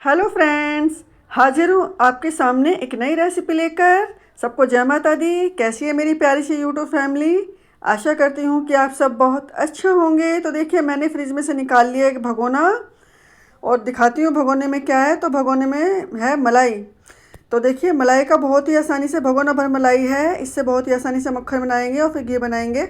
Hello friends, हाजिर हूँ आपके सामने एक नई रेसिपी लेकर। सबको जय माता दी। कैसी है मेरी प्यारी सी यूट्यूब फैमिली? आशा करती हूँ कि आप सब बहुत अच्छे होंगे। तो देखिए, मैंने फ्रिज में से निकाल लिया एक भगोना और दिखाती हूँ भगोने में क्या है। तो भगोने में है मलाई। तो देखिए, मलाई का बहुत ही आसानी से भगोना भर मलाई है। इससे बहुत ही आसानी से मक्खन बनाएंगे और फिर घी बनाएंगे।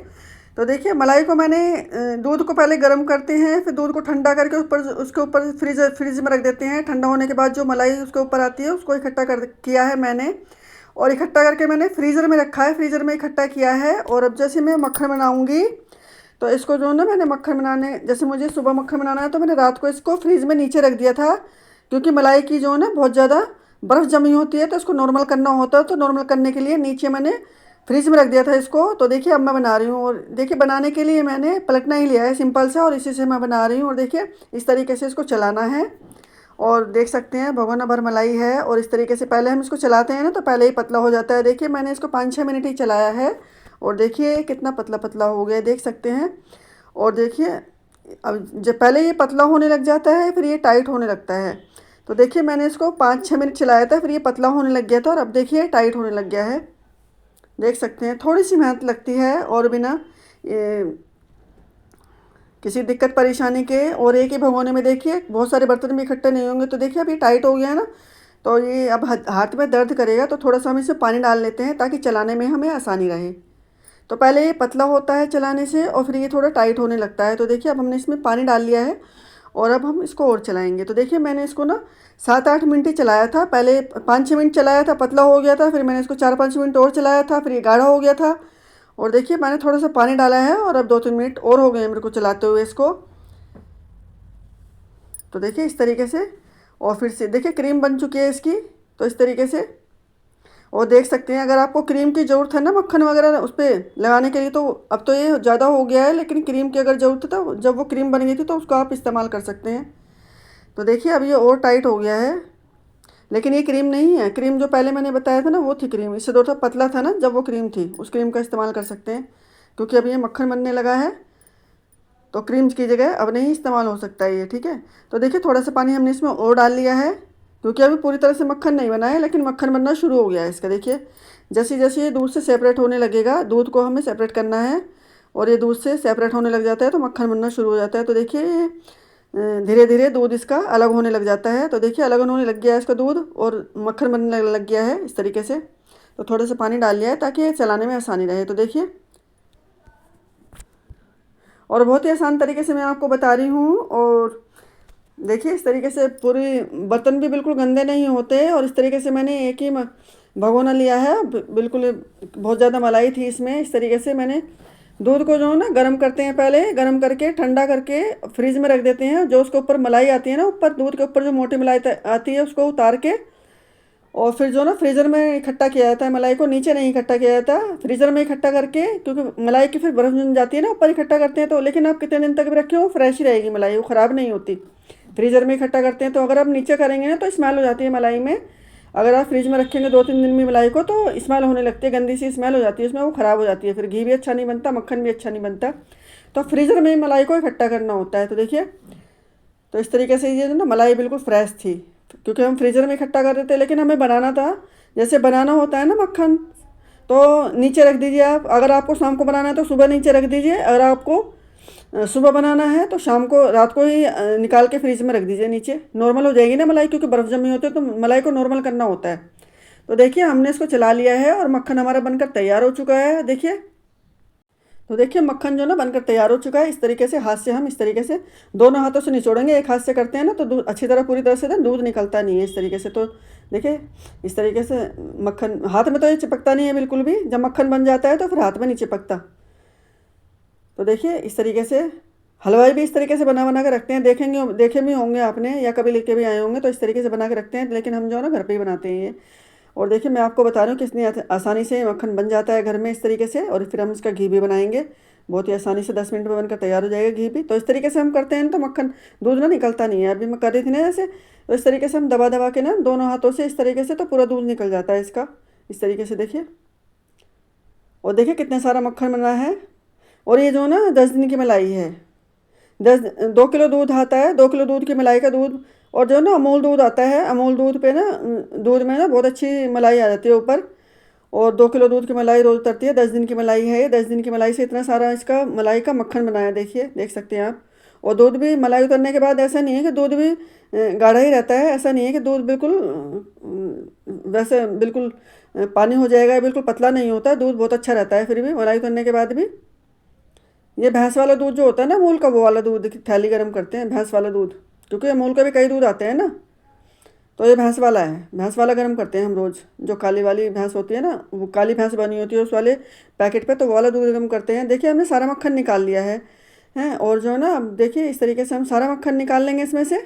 तो देखिए, मलाई को मैंने दूध को पहले गर्म करते हैं, फिर दूध को ठंडा करके उसके ऊपर फ्रिज में रख देते हैं। ठंडा होने के बाद जो मलाई उसके ऊपर आती है उसको इकट्ठा कर किया है मैंने, और इकट्ठा करके मैंने फ्रीज़र में रखा है। फ्रीज़र में इकट्ठा किया है। और अब जैसे मैं मक्खन बनाऊंगी तो इसको जो है ना, मैंने मक्खन बनाने जैसे मुझे सुबह मक्खन बनाना है तो मैंने रात को इसको फ्रीज में नीचे रख दिया था, क्योंकि मलाई की जो है ना बहुत ज़्यादा बर्फ़ जमी होती है तो इसको नॉर्मल करना होता है। तो नॉर्मल करने के लिए नीचे मैंने फ्रिज में रख दिया था इसको। तो देखिए, अब मैं बना रही हूँ। और देखिए, बनाने के लिए मैंने पलटना ही लिया है सिंपल सा, और इसी से मैं बना रही हूँ। और देखिए, इस तरीके से इसको चलाना है। और देख सकते हैं भगोना भर मलाई है। और इस तरीके से पहले हम इसको चलाते हैं ना तो पहले ही पतला हो जाता है। देखिए, मैंने इसको 5-6 मिनट ही चलाया है और देखिए कितना पतला पतला हो गया, देख सकते हैं। और देखिए, अब जब पहले ये पतला होने लग जाता है फिर ये टाइट होने लगता है। तो देखिए, मैंने इसको 5-6 मिनट चलाया था, फिर ये पतला होने लग गया था और अब देखिए टाइट होने लग गया है। देख सकते हैं, थोड़ी सी मेहनत लगती है और बिना ये किसी दिक्कत परेशानी के। और एक ही भगोने में देखिए बहुत सारे बर्तन भी इकट्ठे नहीं होंगे। तो देखिए, अभी टाइट हो गया है ना, तो ये अब हाथ में दर्द करेगा। तो थोड़ा सा हम इसमें पानी डाल लेते हैं ताकि चलाने में हमें आसानी रहे। तो पहले ये पतला होता है चलाने से और फिर ये थोड़ा टाइट होने लगता है। तो देखिए, अब हमने इसमें पानी डाल लिया है और अब हम इसको और चलाएंगे। तो देखिए, मैंने इसको ना 7-8 मिनट ही चलाया था। पहले 5-6 मिनट चलाया था, पतला हो गया था। फिर मैंने इसको 4-5 मिनट और चलाया था, फिर ये गाढ़ा हो गया था। और देखिए, मैंने थोड़ा सा पानी डाला है और अब 2-3 मिनट और हो गए मेरे को चलाते हुए इसको। तो देखिए, इस तरीके से। और फिर से देखिए, क्रीम बन चुकी है इसकी। तो इस तरीके से। और देख सकते हैं, अगर आपको क्रीम की ज़रूरत है ना मक्खन वगैरह उस पर लगाने के लिए, तो अब तो ये ज़्यादा हो गया है, लेकिन क्रीम की अगर ज़रूरत है तो जब वो क्रीम बन गई थी तो उसको आप इस्तेमाल कर सकते हैं। तो देखिए, अब ये और टाइट हो गया है, लेकिन ये क्रीम नहीं है। क्रीम जो पहले मैंने बताया था ना वो थी क्रीम। इससे थोड़ा पतला था ना जब वो क्रीम थी, उस क्रीम का इस्तेमाल कर सकते हैं। क्योंकि अब ये मक्खन बनने लगा है तो क्रीम की जगह अब नहीं इस्तेमाल हो सकता है ये, ठीक है। तो देखिए, थोड़ा सा पानी हमने इसमें और डाल लिया है, क्योंकि अभी पूरी तरह से मक्खन नहीं बना है, लेकिन मक्खन बनना शुरू हो गया है इसका। देखिए, जैसे जैसे ये दूध से सेपरेट होने लगेगा, दूध को हमें सेपरेट करना है और ये दूध से सेपरेट होने लग जाता है तो मक्खन बनना शुरू हो जाता है। तो देखिए, ये धीरे धीरे दूध इसका अलग होने लग जाता है। तो देखिए, अलग होने लग गया है इसका दूध और मक्खन बनने लग गया है इस तरीके से। तो थोड़ा सा पानी डाल लिया है ताकि ये चलाने में आसानी रहे। तो देखिए, और बहुत ही आसान तरीके से मैं आपको बता रही हूँ। और देखिए, इस तरीके से पूरी बर्तन भी बिल्कुल गंदे नहीं होते। और इस तरीके से मैंने एक ही भगोना लिया है, बिल्कुल बहुत ज़्यादा मलाई थी इसमें। इस तरीके से मैंने दूध को जो है ना गर्म करते हैं, पहले गर्म करके ठंडा करके फ्रिज में रख देते हैं। जो उसके ऊपर मलाई आती है ना, ऊपर दूध के ऊपर जो मोटी मलाई आती है उसको उतार के और फिर जो ना फ्रीज़र में इकट्ठा किया जाता है। मलाई को नीचे नहीं इकट्ठा किया जाता, फ्रीज़र में इकट्ठा करके, क्योंकि मलाई की फिर बर्फ़ जम जाती है ना, ऊपर इकट्ठा करते हैं। तो लेकिन आप कितने दिन तक भी रखें वो फ्रेश ही रहेगी मलाई, वो ख़राब नहीं होती। फ्रीज़र में इकट्ठा करते हैं तो अगर आप नीचे करेंगे ना तो स्मेल हो जाती है मलाई में। अगर आप फ्रिज में रखेंगे 2-3 दिन में मलाई को तो स्मेल होने लगती है, गंदी सी स्मेल हो जाती है उसमें, वो ख़राब हो जाती है। फिर घी भी अच्छा नहीं बनता, मक्खन भी अच्छा नहीं बनता। तो फ्रीज़र में मलाई को इकट्ठा करना होता है। तो देखिए, तो इस तरीके से ये जो ना मलाई बिल्कुल फ्रेश थी, क्योंकि हम फ्रीज़र में इकट्ठा कर देते, लेकिन हमें बनाना था जैसे बनाना होता है ना मक्खन, तो नीचे रख दीजिए आप। अगर आपको शाम को बनाना है तो सुबह नीचे रख दीजिए। अगर आपको सुबह बनाना है तो शाम को रात को ही निकाल के फ्रीज में रख दीजिए नीचे। नॉर्मल हो जाएगी ना मलाई, क्योंकि बर्फ़ जमी होती है तो मलाई को नॉर्मल करना होता है। तो देखिए, हमने इसको चला लिया है और मक्खन हमारा बनकर तैयार हो चुका है। देखिए, तो देखिए, मक्खन जो ना बनकर तैयार हो चुका है। इस तरीके से हाथ से हम इस तरीके से दोनों हाथों से निचोड़ेंगे। एक हाथ से करते हैं ना तो दूध अच्छी तरह पूरी तरह से ना दूध निकलता नहीं है इस तरीके से। तो देखिए, इस तरीके से मक्खन हाथ में तो ये चिपकता नहीं है बिल्कुल भी। जब मक्खन बन जाता है तो फिर हाथ में नहीं चिपकता। तो देखिए, इस तरीके से हलवाई भी इस तरीके से बना बना के रखते हैं, देखेंगे देखे भी होंगे आपने या कभी लेके भी आए होंगे। तो इस तरीके से बना के रखते हैं, लेकिन हम जो है ना घर पे ही बनाते हैं ये। और देखिए, मैं आपको बता रही हूँ कितनी आसानी से मक्खन बन जाता है घर में इस तरीके से। और फिर हम इसका घी भी बनाएंगे, बहुत ही आसानी से 10 मिनट में बनकर तैयार हो जाएगा घी भी। तो इस तरीके से हम करते हैं तो मक्खन दूध ना निकलता नहीं है। अभी मैं कर रही थी ना जैसे, तो इस तरीके से हम दबा दबा के ना दोनों हाथों से इस तरीके से तो पूरा दूध निकल जाता है इसका, इस तरीके से देखिए। और देखिए, कितना सारा मक्खन बना है। और ये जो ना 10 दिन की मलाई है। 2 किलो दूध आता है, 2 किलो दूध की मलाई का दूध और जो ना अमूल दूध आता है, अमूल दूध पे ना दूध में ना बहुत अच्छी मलाई आ जाती है ऊपर। और 2 किलो दूध की मलाई रोज़ उतरती है। 10 दिन की मलाई है ये। 10 दिन की मलाई से इतना सारा इसका मलाई का मक्खन बनाया, देखिए, देख सकते हैं आप। और दूध भी मलाई उतरने के बाद ऐसा नहीं है कि दूध भी गाढ़ा ही रहता है। ऐसा नहीं है कि दूध बिल्कुल वैसे बिल्कुल पानी हो जाएगा, बिल्कुल पतला नहीं होता। दूध बहुत अच्छा रहता है फिर भी मलाई उतरने के बाद भी। ये भैंस वाला दूध जो होता है ना अमूल का, वो वाला दूध की थैली गर्म करते हैं, भैंस वाला दूध। क्योंकि अमूल के भी कई दूध आते हैं ना, तो ये भैंस वाला है। भैंस वाला गर्म करते हैं हम रोज़। जो काली वाली भैंस होती है ना, वो काली भैंस बनी होती है उस वाले पैकेट पे, तो वो वाला दूध गर्म करते हैं। देखिए हमने सारा मक्खन निकाल लिया है हैं। और जो है ना, अब देखिए इस तरीके से हम सारा मक्खन निकाल लेंगे इसमें से।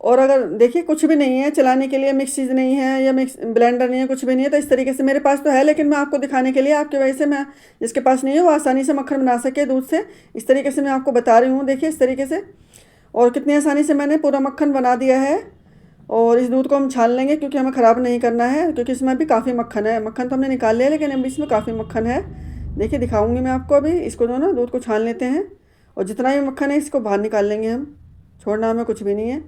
और अगर देखिए कुछ भी नहीं है चलाने के लिए, मिक्स चीज़ नहीं है या मिक्स ब्लेंडर नहीं है, कुछ भी नहीं है, तो इस तरीके से मेरे पास तो है, लेकिन मैं आपको दिखाने के लिए, आपकी वजह से, मैं जिसके पास नहीं है वो आसानी से मक्खन बना सके दूध से, इस तरीके से मैं आपको बता रही हूँ। देखिए इस तरीके से। और कितनी आसानी से मैंने पूरा मक्खन बना दिया है। और इस दूध को हम छान लेंगे क्योंकि हमें ख़राब नहीं करना है, क्योंकि इसमें अभी काफ़ी मक्खन है। मक्खन तो हमने निकाल लिया, लेकिन अभी इसमें काफ़ी मक्खन है। देखिए दिखाऊंगी मैं आपको। अभी इसको जो ना दूध को छान लेते हैं, और जितना भी मक्खन है इसको बाहर निकाल लेंगे हम। छोड़ना हमें कुछ भी नहीं है।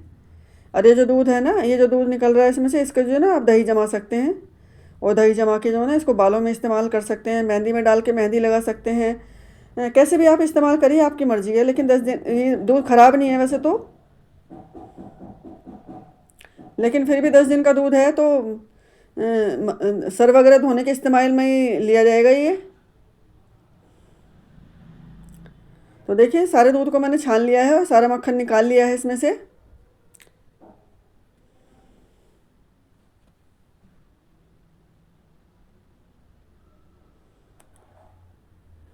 और ये जो दूध है ना, ये जो दूध निकल रहा है इसमें से, इसको जो है ना आप दही जमा सकते हैं। और दही जमा के जो है ना इसको बालों में इस्तेमाल कर सकते हैं, मेहंदी में डाल के मेहंदी लगा सकते हैं। कैसे भी आप इस्तेमाल करिए, आपकी मर्ज़ी है। लेकिन 10 दिन ये दूध ख़राब नहीं है वैसे तो, लेकिन फिर भी 10 दिन का दूध है तो सर वगैरह धोने के इस्तेमाल में ही लिया जाएगा ये। तो देखिए सारे दूध को मैंने छान लिया है और सारा मक्खन निकाल लिया है इसमें से।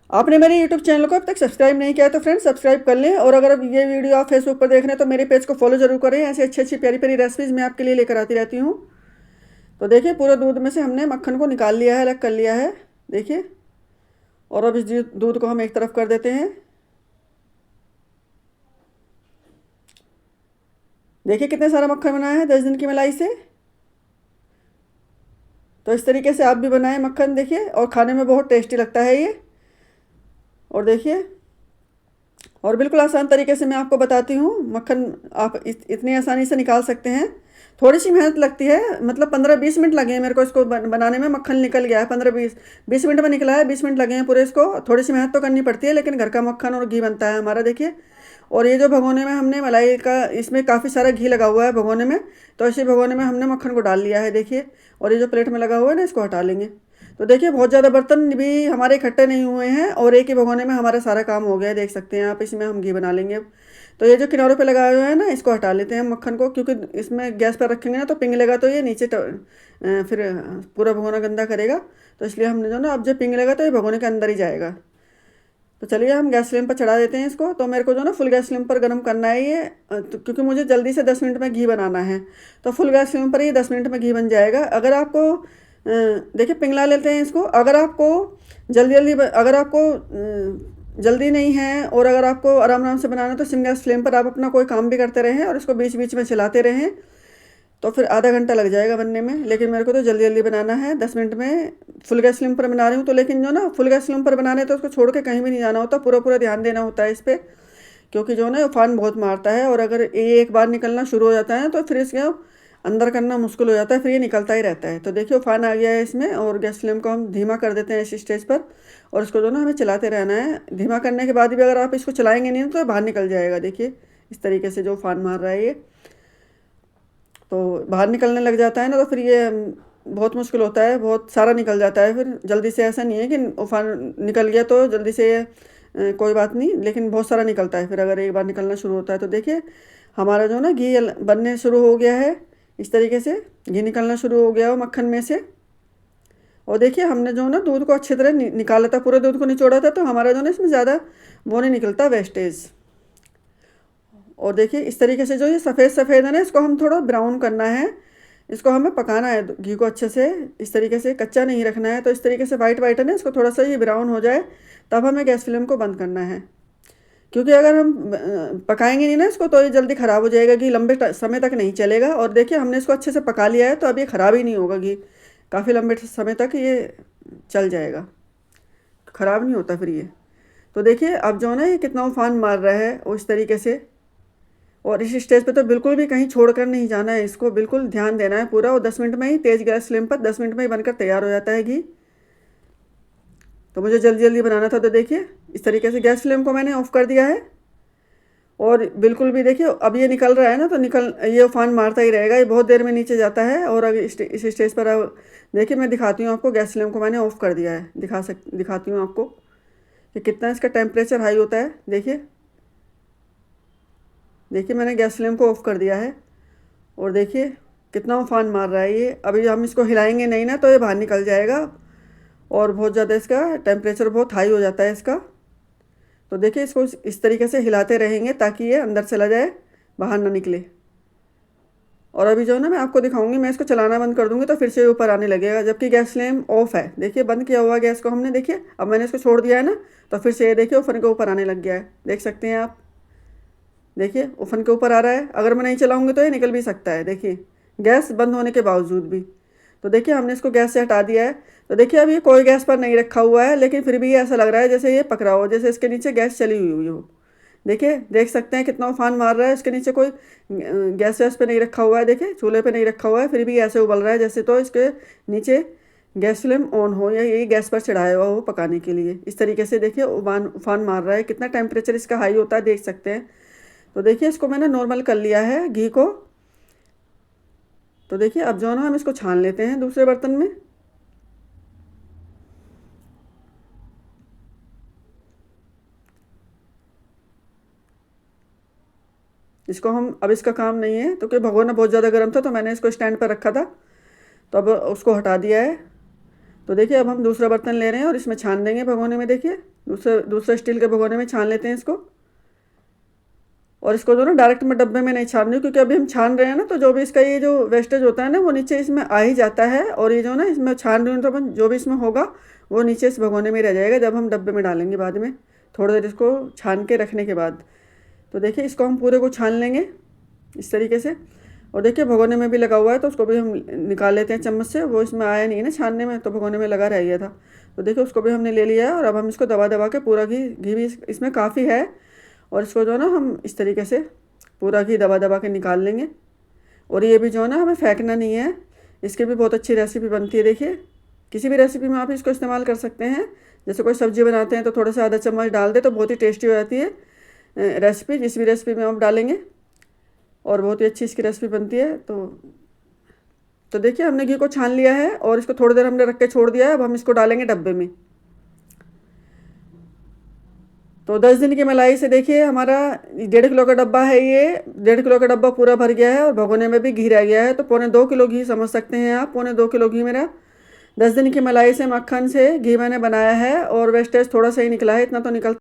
आपने मेरे यूट्यूब चैनल को अब तक सब्सक्राइब नहीं किया तो फ्रेंड्स सब्सक्राइब कर लें। और अगर अब ये वीडियो आप फेसबुक पर देख रहे हैं तो मेरे पेज को फॉलो जरूर करें। ऐसी अच्छी अच्छी प्यारी प्यारी रेसिपीज़ मैं आपके लिए लेकर आती रहती हूँ। तो देखिए पूरे दूध में से हमने मक्खन को निकाल लिया है, अलग कर लिया है। देखिए। और अब इस दूध को हम एक तरफ कर देते हैं। देखिए कितने सारा मक्खन बनाया है 10 दिन की मलाई से। तो इस तरीके से आप भी बनाएं मक्खन, देखिए, और खाने में बहुत टेस्टी लगता है ये। और देखिए, और बिल्कुल आसान तरीके से मैं आपको बताती हूँ। मक्खन आप इतनी आसानी से निकाल सकते हैं। थोड़ी सी मेहनत लगती है, मतलब 15-20 मिनट लगे हैं मेरे को इसको बनाने में। मक्खन निकल गया है 15-20 मिनट में निकला है, 20 मिनट लगे हैं पूरे इसको। थोड़ी सी मेहनत तो करनी पड़ती है, लेकिन घर का मक्खन और घी बनता है हमारा, देखिए। और ये जो भगोने में हमने मलाई का, इसमें काफ़ी सारा घी लगा हुआ है भगोने में, तो इसी भगोने में हमने मक्खन को डाल लिया है, देखिए। और ये जो प्लेट में लगा हुआ है ना, इसको हटा लेंगे। तो देखिए बहुत ज़्यादा बर्तन भी हमारे इकट्ठे नहीं हुए हैं, और एक ही भगोने में हमारा सारा काम हो गया है, देख सकते हैं आप। इसमें हम घी बना लेंगे अब। तो ये जो किनारों पे लगाए हुए हैं ना, इसको हटा लेते हैं मक्खन को, क्योंकि इसमें गैस पर रखेंगे ना तो पिघलेगा, तो ये नीचे फिर पूरा भगोना गंदा करेगा। तो इसलिए हमने जो ना, अब जब पिघलेगा तो ये भगोने के अंदर ही जाएगा। तो चलिए हम गैस फ्लेम पर चढ़ा देते हैं इसको। तो मेरे को जो ना फुल गैस फ्लेम पर गर्म करना है ये, तो क्योंकि मुझे जल्दी से 10 मिनट में घी बनाना है। तो फुल गैस फ्लेम पर ही 10 मिनट में घी बन जाएगा। अगर आपको देखिए पिघला लेते हैं इसको। अगर आपको अगर आपको जल्दी नहीं है, और अगर आपको आराम आराम से बनाना है, तो सिम गैस फ्लेम पर आप अपना कोई काम भी करते रहें और इसको बीच बीच में चलाते रहें, तो फिर आधा घंटा लग जाएगा बनने में। लेकिन मेरे को तो जल्दी जल्दी बनाना है, 10 मिनट में। फुल गैस फ्लेम पर बना रही हूँ तो, लेकिन जो ना फुल गैस फ्लेम पर बनाने तो उसको छोड़ के कहीं भी नहीं जाना होता, पूरा पूरा ध्यान देना होता है इस पर। क्योंकि जो ना उफान बहुत मारता है, और अगर ये एक बार निकलना शुरू हो जाता है तो फिर इसके अंदर करना मुश्किल हो जाता है, फिर ये निकलता ही रहता है। तो देखिए उफान आ गया है इसमें, और गैस फ्लेम को हम धीमा कर देते हैं इस स्टेज पर। और इसको जो ना हमें चलाते रहना है। धीमा करने के बाद भी अगर आप इसको चलाएंगे नहीं तो बाहर निकल जाएगा, देखिए इस तरीके से जो उफान मार रहा है ये। तो बाहर निकलने लग जाता है ना, तो फिर ये बहुत मुश्किल होता है, बहुत सारा निकल जाता है फिर जल्दी से। ऐसा नहीं है कि उफान निकल गया तो जल्दी से कोई बात नहीं, लेकिन बहुत सारा निकलता है फिर अगर एक बार निकलना शुरू होता है। तो देखिए हमारा जो ना घी बनने शुरू हो गया है, इस तरीके से घी निकलना शुरू हो गया हो मक्खन में से। और देखिए हमने जो ना दूध को अच्छी तरह निकाला था, पूरे दूध को निचोड़ा था, तो हमारा जो ना इसमें ज़्यादा वो नहीं निकलता वेस्टेज। और देखिए इस तरीके से जो ये सफ़ेद सफ़ेद है ना, इसको हम थोड़ा ब्राउन करना है। इसको हमें पकाना है घी को अच्छे से, इस तरीके से कच्चा नहीं रखना है। तो इस तरीके से वाइट वाइट है ना, इसको थोड़ा सा ये ब्राउन हो जाए तब हमें गैस फ्लेम को बंद करना है। क्योंकि अगर हम पकाएंगे नहीं ना इसको, तो ये जल्दी ख़राब हो जाएगा, घी लंबे समय तक नहीं चलेगा। और देखिए हमने इसको अच्छे से पका लिया है, तो अब ये ख़राब ही नहीं होगा घी, काफ़ी लंबे समय तक ये चल जाएगा, ख़राब नहीं होता फिर ये। तो देखिए अब जो है ना ये कितना उफान मार रहा है उस तरीके से। और इस स्टेज पे तो बिल्कुल भी कहीं छोड़कर नहीं जाना है, इसको बिल्कुल ध्यान देना है पूरा। और 10 मिनट में ही तेज़ गैस फ्लेम पर 10 मिनट में ही बनकर तैयार हो जाता है घी। तो मुझे जल्दी जल्दी बनाना था, तो देखिए इस तरीके से गैस फ्लेम को मैंने ऑफ़ कर दिया है। और बिल्कुल भी देखिए अब ये निकल रहा है ना, तो ये उफान मारता ही रहेगा, ये बहुत देर में नीचे जाता है। और अगर इस स्टेज पर अब देखिए मैं दिखाती हूँ आपको, गैस फ्लेम को मैंने ऑफ़ कर दिया है। दिखाती हूँ आपको कि कितना इसका टेम्परेचर हाई होता है। देखिए मैंने गैस फ्लेम को ऑफ़ कर दिया है और देखिए कितना उफान मार रहा है ये। अभी हम इसको हिलाएंगे नहीं ना तो ये बाहर निकल जाएगा और बहुत ज़्यादा इसका टेम्परेचर बहुत हाई हो जाता है इसका। तो देखिए इसको इस तरीके से हिलाते रहेंगे ताकि ये अंदर चला जाए, बाहर ना निकले। और अभी जो है ना मैं आपको दिखाऊंगी, मैं इसको चलाना बंद कर दूंगी तो फिर से ऊपर आने लगेगा, जबकि गैस फ्लेम ऑफ है। देखिए बंद किया हुआ गैस को हमने, देखिए अब मैंने इसको छोड़ दिया है ना, तो फिर से ये देखिए ओवन के ऊपर आने लग गया है। देख सकते हैं आप, देखिए ओवन के ऊपर आ रहा है। अगर मैं नहीं चलाऊंगी तो ये निकल भी सकता है, देखिए गैस बंद होने के बावजूद भी। तो देखिए हमने इसको गैस से हटा दिया है। तो देखिए अभी कोई गैस पर नहीं रखा हुआ है, लेकिन फिर भी ऐसा लग रहा है जैसे ये पक रहा हो, जैसे इसके नीचे गैस चली हुई हो। देखिए देख सकते हैं कितना उफान मार रहा है, इसके नीचे कोई गैस वैस पे नहीं रखा हुआ है, देखिए चूल्हे पे नहीं रखा हुआ है, फिर भी ऐसे उबल रहा है जैसे तो इसके नीचे गैस फ्लेम ऑन हो या ये गैस पर चढ़ाया हुआ हो पकाने के लिए। इस तरीके से देखिए उफान मार रहा है, कितना टेम्परेचर इसका हाई होता है देख सकते हैं। तो देखिए इसको मैंने नॉर्मल कर लिया है घी को। तो देखिए अब जो है ना हम इसको छान लेते हैं दूसरे बर्तन में। इसको हम अब इसका काम नहीं है तो, क्योंकि भगोना बहुत ज़्यादा गर्म था तो मैंने इसको स्टैंड पर रखा था, तो अब उसको हटा दिया है। तो देखिए अब हम दूसरा बर्तन ले रहे हैं और इसमें छान देंगे भगोने में। देखिए दूसरे स्टील के भगोने में छान लेते हैं इसको। और इसको जो ना डायरेक्ट मैं डब्बे में नहीं छान रही हूँ, क्योंकि अभी हम छान रहे हैं ना, तो जो भी इसका ये जो वेस्टेज होता है ना वो नीचे इसमें आ ही जाता है। और ये जो ना इसमें छान रही हूँ तो अपन जो भी इसमें होगा वो नीचे इस भगोने में रह जाएगा, जब हम डब्बे में डालेंगे बाद में थोड़ी देर इसको छान के रखने के बाद। तो देखिए इसको हम पूरे को छान लेंगे इस तरीके से। और देखिए भगोने में भी लगा हुआ है तो उसको भी हम निकाल लेते हैं चम्मच से, वो इसमें आया नहीं है ना छानने में, तो भगोने में लगा रह गया था। तो देखिए उसको भी हमने ले लिया है और अब हम इसको दबा दबा के पूरा घी भी इसमें काफ़ी है, और इसको जो है ना हम इस तरीके से पूरा घी दबा दबा के निकाल लेंगे। और ये भी जो है ना हमें फेंकना नहीं है, इसकी भी बहुत अच्छी रेसिपी बनती है। देखिए किसी भी रेसिपी में आप इसको इस्तेमाल कर सकते हैं, जैसे कोई सब्ज़ी बनाते हैं तो थोड़ा सा आधा चम्मच डाल दे तो बहुत ही टेस्टी हो जाती है रेसिपी, जिस भी रेसिपी में आप डालेंगे, और बहुत ही अच्छी इसकी रेसिपी बनती है। तो देखिए हमने घी को छान लिया है और इसको थोड़ी देर हमने रख के छोड़ दिया है। अब हम इसको डालेंगे डब्बे में। तो 10 दिन की मलाई से देखिए हमारा 1.5 किलो का डब्बा है, ये 1.5 किलो का डब्बा पूरा भर गया है और भगोने में भी घी रह गया है, तो 1.25 किलो घी समझ सकते हैं आप। 1.25 किलो घी मेरा 10 दिन की मलाई से, मक्खन से घी मैंने बनाया है, और वेस्टेज थोड़ा सा ही निकला है, इतना तो निकल